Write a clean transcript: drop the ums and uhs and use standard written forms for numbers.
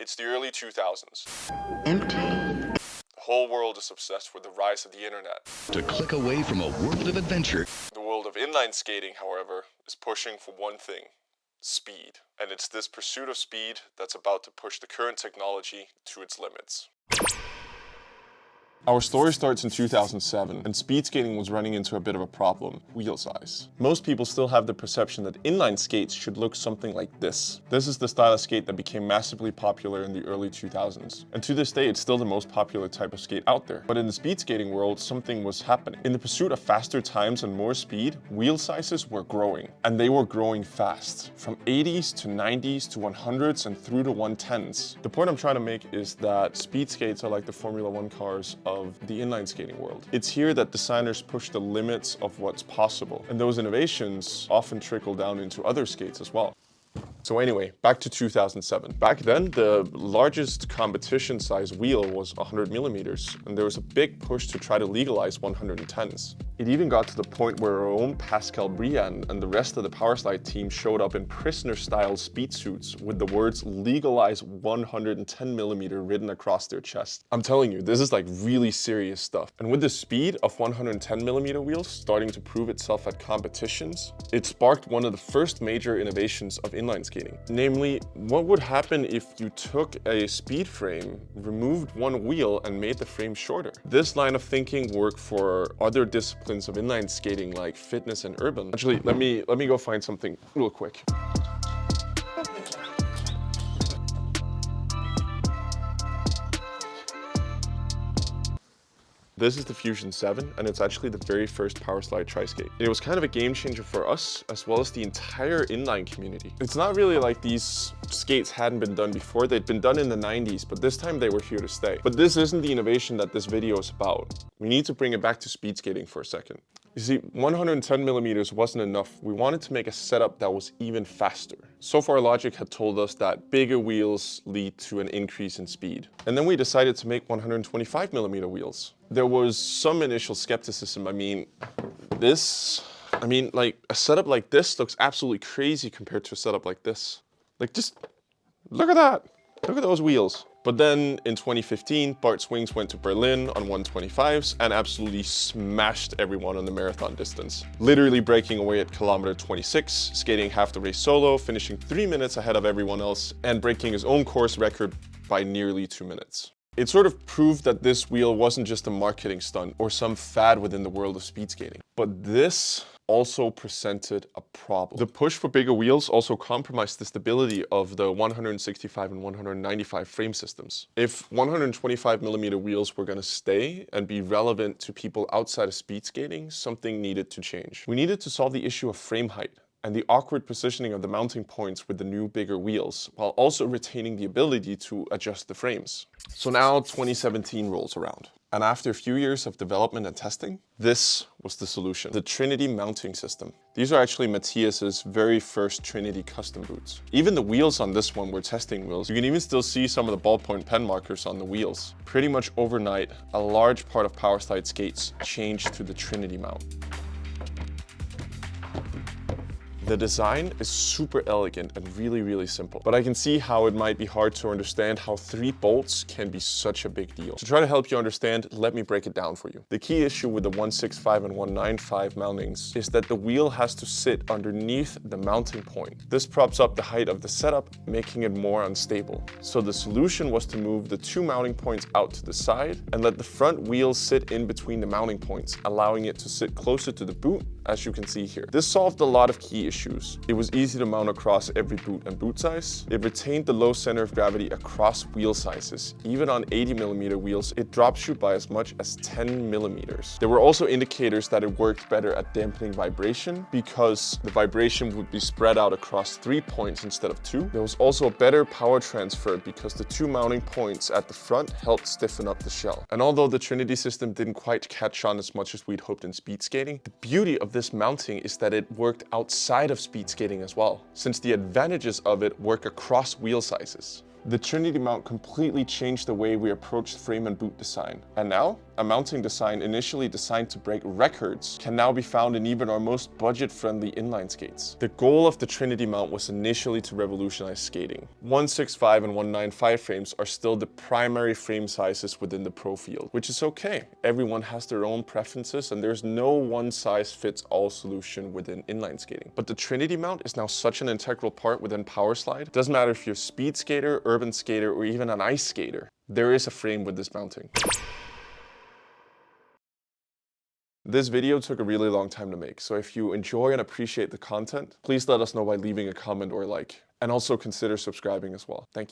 It's the early 2000s. Empty. The whole world is obsessed with the rise of the internet. To click away from a world of adventure. The world of inline skating, however, is pushing for one thing: speed. And it's this pursuit of speed that's about to push the current technology to its limits. Our story starts in 2007, and speed skating was running into a bit of a problem: wheel size. Most people still have the perception that inline skates should look something like this. This is the style of skate that became massively popular in the early 2000s. And to this day, it's still the most popular type of skate out there. But in the speed skating world, something was happening. In the pursuit of faster times and more speed, wheel sizes were growing. And they were growing fast. From 80s to 90s to 100s and through to 110s. The point I'm trying to make is that speed skates are like the Formula 1 cars of the inline skating world. It's here that designers push the limits of what's possible, and those innovations often trickle down into other skates as well. So anyway, back to 2007. Back then, the largest competition size wheel was 100 millimeters, and there was a big push to try to legalize 110s. It even got to the point where our own Pascal Briand and the rest of the Powerslide team showed up in prisoner-style speed suits with the words "legalize 110 millimeter" written across their chest. I'm telling you, this is like really serious stuff. And with the speed of 110 millimeter wheels starting to prove itself at competitions, it sparked one of the first major innovations of inline skating. Namely, what would happen if you took a speed frame, removed one wheel, and made the frame shorter? This line of thinking worked for other disciplines of inline skating like fitness and urban. Actually, let me go find something real quick. This is the Fusion 7, and it's actually the very first Powerslide tri-skate. It was kind of a game changer for us, as well as the entire inline community. It's not really like these skates hadn't been done before. They'd been done in the 90s, but this time they were here to stay. But this isn't the innovation that this video is about. We need to bring it back to speed skating for a second. You see, 110 millimeters wasn't enough. We wanted to make a setup that was even faster. So far, logic had told us that bigger wheels lead to an increase in speed. And then we decided to make 125 millimeter wheels. There was some initial skepticism. Like a setup like this looks absolutely crazy compared to a setup like this. Like, just look at that. Look at those wheels. But then in 2015, Bart Swings went to Berlin on 125s and absolutely smashed everyone on the marathon distance. Literally breaking away at kilometer 26, skating half the race solo, finishing 3 minutes ahead of everyone else, and breaking his own course record by nearly 2 minutes. It sort of proved that this wheel wasn't just a marketing stunt or some fad within the world of speed skating. But this also presented a problem. The push for bigger wheels also compromised the stability of the 165 and 195 frame systems. If 125 millimeter wheels were going to stay and be relevant to people outside of speed skating, something needed to change. We needed to solve the issue of frame height and the awkward positioning of the mounting points with the new bigger wheels, while also retaining the ability to adjust the frames. So now 2017 rolls around. And after a few years of development and testing, this was the solution: the Trinity mounting system. These are actually Matthias's very first Trinity custom boots. Even the wheels on this one were testing wheels. You can even still see some of the ballpoint pen markers on the wheels. Pretty much overnight, a large part of Powerslide skates changed to the Trinity mount. The design is super elegant and really simple, but I can see how it might be hard to understand how 3 bolts can be such a big deal. To try to help you understand, let me break it down for you. The key issue with the 165 and 195 mountings is that the wheel has to sit underneath the mounting point. This props up the height of the setup, making it more unstable. So the solution was to move the 2 mounting points out to the side and let the front wheel sit in between the mounting points, allowing it to sit closer to the boot, as you can see here. This solved a lot of key issues. It was easy to mount across every boot and boot size. It retained the low center of gravity across wheel sizes. Even on 80 millimeter wheels, it drops you by as much as 10 millimeters. There were also indicators that it worked better at dampening vibration because the vibration would be spread out across 3 points instead of 2. There was also a better power transfer because the 2 mounting points at the front helped stiffen up the shell. And although the Trinity system didn't quite catch on as much as we'd hoped in speed skating, the beauty of this mounting is that it worked outside of speed skating as well, since the advantages of it work across wheel sizes. The Trinity mount completely changed the way we approached frame and boot design. And now, A mounting design initially designed to break records can now be found in even our most budget-friendly inline skates. The goal of the Trinity Mount was initially to revolutionize skating. 165 and 195 frames are still the primary frame sizes within the pro field, which is okay. Everyone has their own preferences and there's no one-size-fits-all solution within inline skating. But the Trinity Mount is now such an integral part within Powerslide. It doesn't matter if you're a speed skater, urban skater, or even an ice skater. There is a frame with this mounting. This video took a really long time to make, so if you enjoy and appreciate the content, please let us know by leaving a comment or a like. And also consider subscribing as well. Thank you.